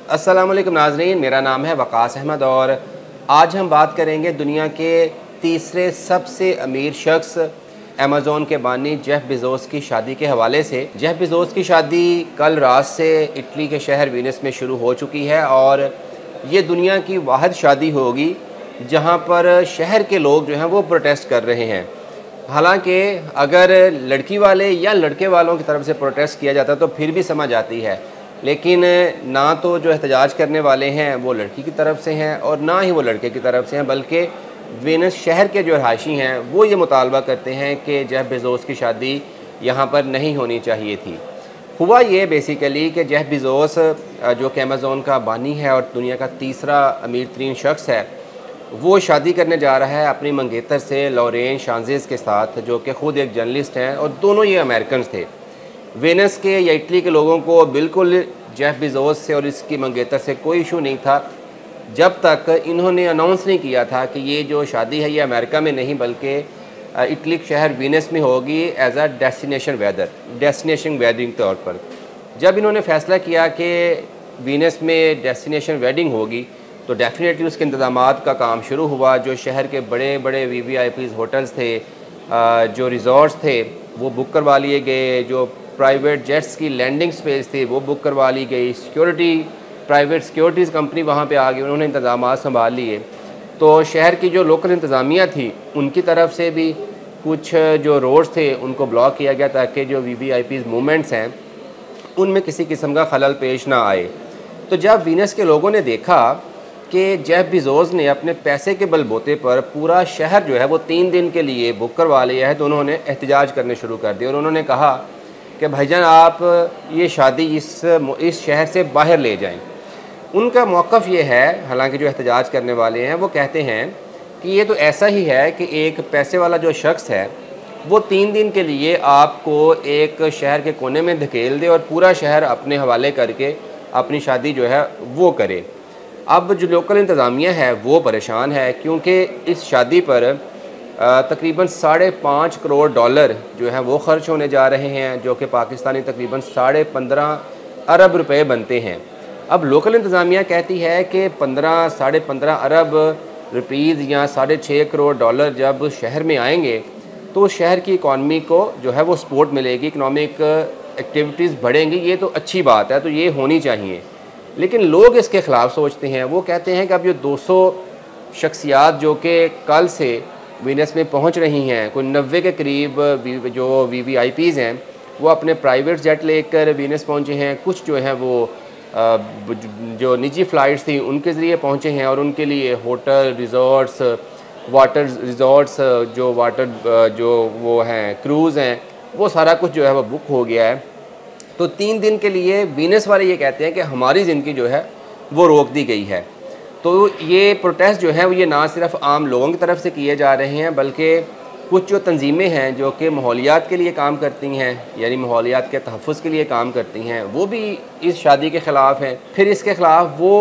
अस्सलाम वालेकुम नाज़रीन, मेरा नाम है वक़ास अहमद और आज हम बात करेंगे दुनिया के तीसरे सबसे अमीर शख्स अमेज़ोन के बानी जेफ बेज़ोस की शादी के हवाले से। जेफ बेज़ोस की शादी कल रात से इटली के शहर वीनिस में शुरू हो चुकी है और ये दुनिया की वाहिद शादी होगी जहाँ पर शहर के लोग जो हैं वो प्रोटेस्ट कर रहे हैं। हालांकि अगर लड़की वाले या लड़के वालों की तरफ से प्रोटेस्ट किया जाता तो फिर भी समझ आती है, लेकिन ना तो जो एहतजाज करने वाले हैं वो लड़की की तरफ से हैं और ना ही वो लड़के की तरफ से हैं, बल्कि वेनिस शहर के जो रहायशी हैं वो ये मुतालबा करते हैं कि जेफ बेज़ोस की शादी यहाँ पर नहीं होनी चाहिए थी। हुआ ये बेसिकली कि जेफ बेज़ोस जो कि अमेज़ोन का बानी है और दुनिया का तीसरा अमीर तरीन शख्स है, वो शादी करने जा रहा है अपनी मंगेतर से लॉरेन शांजेस के साथ, जो कि ख़ुद एक जर्नलिस्ट हैं और दोनों ये अमेरिकन थे। वेनिस के या इटली के लोगों को बिल्कुल जेफ बेज़ोस से और इसकी मंगेतर से कोई इशू नहीं था जब तक इन्होंने अनाउंस नहीं किया था कि ये जो शादी है ये अमेरिका में नहीं बल्कि इटली के शहर वीनिस में होगी एज अ डेस्टिनेशन वेडिंग तौर पर। जब इन्होंने फ़ैसला किया कि वीनिस में डेस्टिनेशन वेडिंग होगी तो डेफिनेटली उसके इंतज़ामात का काम शुरू हुआ। जो शहर के बड़े बड़े VVIPs होटल्स थे, जो रिज़ॉर्ट्स थे वो बुक करवा लिए गए, जो प्राइवेट जेट्स की लैंडिंग स्पेस थी वो बुक करवा ली गई, प्राइवेट सिक्योरिटीज़ कंपनी वहाँ पे आ गई, उन्होंने इंतज़ामात संभाल लिए। तो शहर की जो लोकल इंतज़ामिया थी उनकी तरफ से भी कुछ जो रोड्स थे उनको ब्लॉक किया गया ताकि जो VVIPs मूवमेंट्स हैं उनमें किसी किस्म का खलल पेश ना आए। तो जब वीनस के लोगों ने देखा कि जेफ बेज़ोस ने अपने पैसे के बलबूते पर पूरा शहर जो है वो 3 दिन के लिए बुक करवा लिया है, तो उन्होंने एहतजाज करने शुरू कर दिए और उन्होंने कहा कि भाईजान आप ये शादी इस शहर से बाहर ले जाएं। उनका मौक़िफ़ ये है, हालांकि जो एहतजाज करने वाले हैं वो कहते हैं कि ये तो ऐसा ही है कि एक पैसे वाला जो शख्स है वो 3 दिन के लिए आपको एक शहर के कोने में धकेल दे और पूरा शहर अपने हवाले करके अपनी शादी जो है वो करे। अब जो लोकल इंतज़ामिया है वो परेशान है क्योंकि इस शादी पर तकरीबन $5.5 करोड़ जो है वो ख़र्च होने जा रहे हैं, जो कि पाकिस्तानी तकरीबन 15.5 अरब रुपए बनते हैं। अब लोकल इंतज़ामिया कहती है कि 15.5 अरब रुपीज़ या $6.5 करोड़ जब शहर में आएंगे तो शहर की इकॉनमी को जो है वो सपोर्ट मिलेगी, इकनॉमिक एक्टिविटीज़ बढ़ेंगी। ये तो अच्छी बात है, तो ये होनी चाहिए। लेकिन लोग इसके ख़िलाफ़ सोचते हैं। वो कहते हैं कि अब ये 200 शख्सियात जो कि कल से वीनस में पहुंच रही हैं, कोई 90 के करीब जो VVIPs हैं वो अपने प्राइवेट जेट लेकर वीनस पहुंचे हैं। कुछ जो हैं वो जो निजी फ़्लाइट्स थी उनके ज़रिए पहुंचे हैं और उनके लिए होटल रिज़ॉर्ट्स, वाटर रिज़ॉर्ट्स, जो वो हैं क्रूज़ हैं, वो सारा कुछ जो है वो बुक हो गया है। तो 3 दिन के लिए वीनस वाले ये कहते हैं कि हमारी ज़िंदगी जो है वो रोक दी गई है। तो ये प्रोटेस्ट जो है वो ये ना सिर्फ आम लोगों की तरफ से किए जा रहे हैं बल्कि कुछ जो तंजीमें हैं जो कि माहौलियात के लिए काम करती हैं, यानी माहौलियात के तहफ़्फ़ुज़ के लिए काम करती हैं, वो भी इस शादी के ख़िलाफ़ हैं। फिर इसके ख़िलाफ़ वो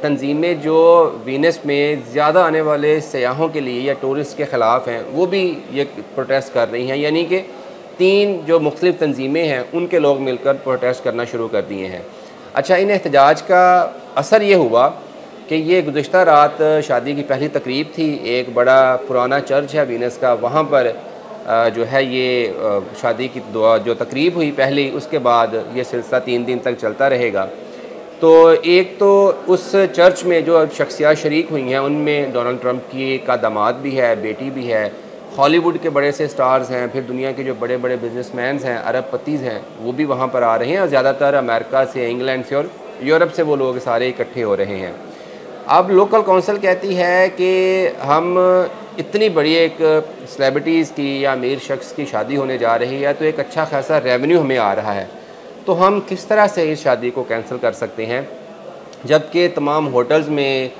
तंजीमें जो वीनस में ज़्यादा आने वाले सयाहों के लिए या टूरिस्ट के ख़िलाफ़ हैं वो भी ये प्रोटेस्ट कर रही हैं। यानी कि 3 जो मुख्तलिफ़ तंजीमें हैं उनके लोग मिलकर प्रोटेस्ट करना शुरू कर दिए हैं। अच्छा, इन एहतजाज का असर ये हुआ कि ये गुज़िश्ता रात शादी की पहली तकरीब थी। एक बड़ा पुराना चर्च है वीनस का, वहाँ पर जो है ये शादी की जो तकरीब हुई पहली, उसके बाद ये सिलसिला 3 दिन तक चलता रहेगा। तो एक तो उस चर्च में जो शख्सियात शरीक हुई हैं उनमें डोनाल्ड ट्रंप की का दामाद भी है, बेटी भी है, हॉलीवुड के बड़े से स्टार्स हैं, फिर दुनिया के जो बड़े बड़े बिजनेसमैन हैं, अरबपतीज़ हैं, वो भी वहाँ पर आ रहे हैं और ज़्यादातर अमेरिका से, इंग्लैंड से और यूरोप से वो लोग सारे इकट्ठे हो रहे हैं। अब लोकल कौंसिल कहती है कि हम इतनी बड़ी एक सेलिब्रिटीज़ की या अमीर शख्स की शादी होने जा रही है तो एक अच्छा खासा रेवेन्यू हमें आ रहा है, तो हम किस तरह से इस शादी को कैंसिल कर सकते हैं, जबकि तमाम होटल्स में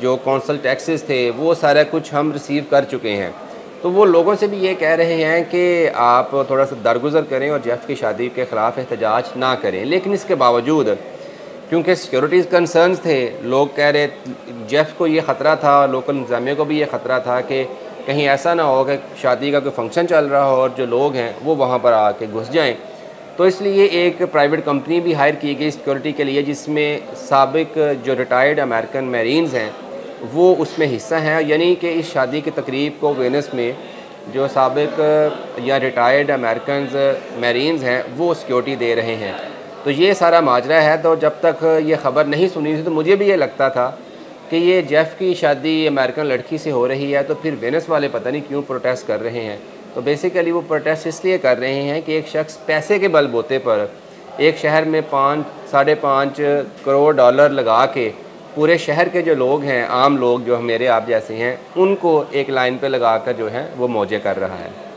जो कौंसल टैक्सेस थे वो सारा कुछ हम रिसीव कर चुके हैं। तो वो लोगों से भी ये कह रहे हैं कि आप थोड़ा सा दरगुजर करें और जेफ की शादी के ख़िलाफ़ एहतजाज ना करें। लेकिन इसके बावजूद क्योंकि सिक्योरिटीज़ कंसर्न्स थे, लोग कह रहे, जेफ को ये ख़तरा था, लोकल इंतज़ामिया को भी ये ख़तरा था कि कहीं ऐसा ना हो कि शादी का कोई फंक्शन चल रहा हो और जो लोग हैं वो वहाँ पर आके घुस जाएं। तो इसलिए एक प्राइवेट कंपनी भी हायर की गई सिक्योरिटी के लिए, जिसमें साबिक जो रिटायर्ड अमेरिकन मैरीन्स हैं वो उसमें हिस्सा हैं। यानी कि इस शादी की तकरीब को वेनिस में जो साबिक या रिटायर्ड अमेरिकन मैरीन्स हैं वो सिक्योरिटी दे रहे हैं। तो ये सारा माजरा है। तो जब तक ये ख़बर नहीं सुनी थी तो मुझे भी ये लगता था कि ये जेफ़ की शादी अमेरिकन लड़की से हो रही है, तो फिर वेनिस वाले पता नहीं क्यों प्रोटेस्ट कर रहे हैं। तो बेसिकली वो प्रोटेस्ट इसलिए कर रहे हैं कि एक शख्स पैसे के बलबूते पर एक शहर में 5-5.5 करोड़ डॉलर लगा के पूरे शहर के जो लोग हैं, आम लोग जो मेरे आप जैसे हैं, उनको एक लाइन पे लगा कर जो है वो मौजे कर रहा है।